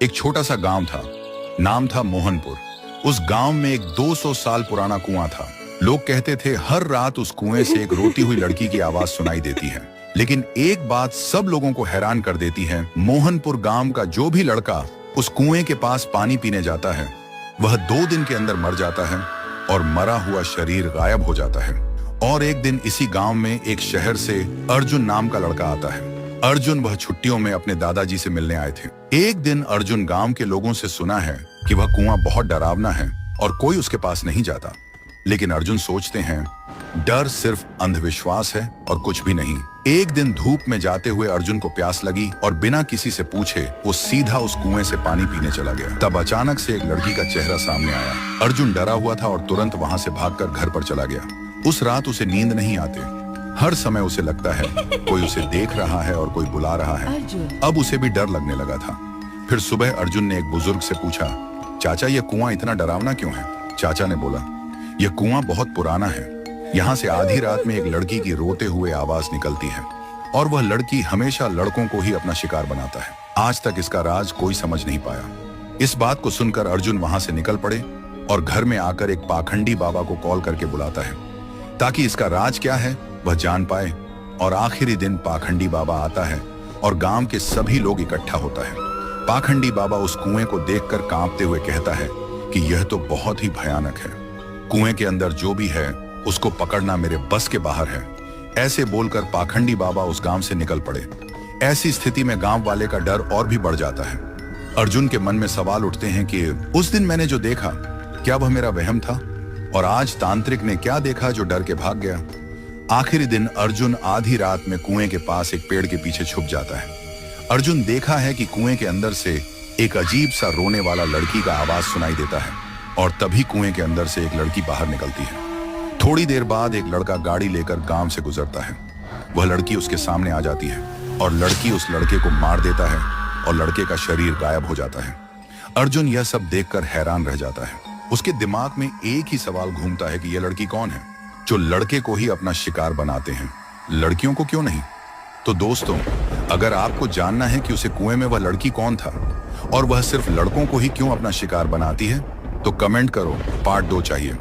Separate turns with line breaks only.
एक छोटा सा गांव था। नाम था मोहनपुर। उस गांव में एक 200 साल पुराना कुआं था। लोग कहते थे हर रात उस कुएं से एक रोती हुई लड़की की आवाज सुनाई देती है। लेकिन एक बात सब लोगों को हैरान कर देती है, मोहनपुर गांव का जो भी लड़का उस कुएं के पास पानी पीने जाता है वह 2 दिन के अंदर मर जाता है और मरा हुआ शरीर गायब हो जाता है। और एक दिन इसी गांव में एक शहर से अर्जुन नाम का लड़का आता है। अर्जुन वह छुट्टियों में अपने दादाजी से मिलने आए थे। एक दिन अर्जुन गांव के लोगों से सुना है कि वह कुआं बहुत डरावना है और कोई उसके पास नहीं जाता। लेकिन अर्जुन सोचते हैं डर सिर्फ अंधविश्वास है और कुछ भी नहीं। एक दिन धूप में जाते हुए अर्जुन को प्यास लगी और बिना किसी से पूछे वो सीधा उस कुएं से पानी पीने चला गया। तब अचानक से एक लड़की का चेहरा सामने आया। अर्जुन डरा हुआ था और तुरंत वहां से भागकर घर पर चला गया। उस रात उसे नींद नहीं आती। हर समय उसे लगता है कोई उसे देख रहा है और कोई बुला रहा है। अब उसे भी डर लगने लगा था। फिर सुबह अर्जुन ने एक बुजुर्ग से पूछा, चाचा ये कुआं इतना डरावना क्यों है? चाचा ने बोला, यह कुआं बहुत पुराना है। यहाँ से आधी रात में एक लड़की की रोते हुए आवाज निकलती है और वह लड़की हमेशा लड़कों को ही अपना शिकार बनाता है। आज तक इसका राज कोई समझ नहीं पाया। इस बात को सुनकर अर्जुन वहां से निकल पड़े और घर में आकर एक पाखंडी बाबा को कॉल करके बुलाता है ताकि इसका राज क्या है वह जान पाए। और आखिरी दिन पाखंडी बाबा आता है और गांव के सभी लोग इकट्ठा होता है। पाखंडी बाबा उस कुएं को देखकर कांपते हुए कहता है कि यह तो बहुत ही भयानक है। कुएं के अंदर जो भी है उसको पकड़ना मेरे बस के बाहर है। ऐसे बोलकर पाखंडी बाबा उस गांव से निकल पड़े। ऐसी स्थिति में गांव वाले का डर और भी बढ़ जाता है। अर्जुन के मन में सवाल उठते हैं कि उस दिन मैंने जो देखा क्या वह मेरा वहम था, और आज तांत्रिक ने क्या देखा जो डर के भाग गया। आखिरी दिन अर्जुन आधी रात में कुएं के पास एक पेड़ के पीछे छुप जाता है। अर्जुन देखा है कि कुएं के अंदर से एक अजीब सा रोने वाला लड़की का आवाज सुनाई देता है और तभी कुएं के अंदर से एक लड़की बाहर निकलती है। थोड़ी देर बाद एक लड़का गाड़ी लेकर गांव से गुजरता है। वह लड़की उसके सामने आ जाती है और लड़की उस लड़के को मार देता है और लड़के का शरीर गायब हो जाता है। अर्जुन यह सब देखकर हैरान रह जाता है। उसके दिमाग में एक ही सवाल घूमता है कि यह लड़की कौन है जो लड़के को ही अपना शिकार बनाते हैं, लड़कियों को क्यों नहीं? तो दोस्तों, अगर आपको जानना है कि उसे कुएं में वह लड़की कौन था और वह सिर्फ लड़कों को ही क्यों अपना शिकार बनाती है तो कमेंट करो, पार्ट 2 चाहिए।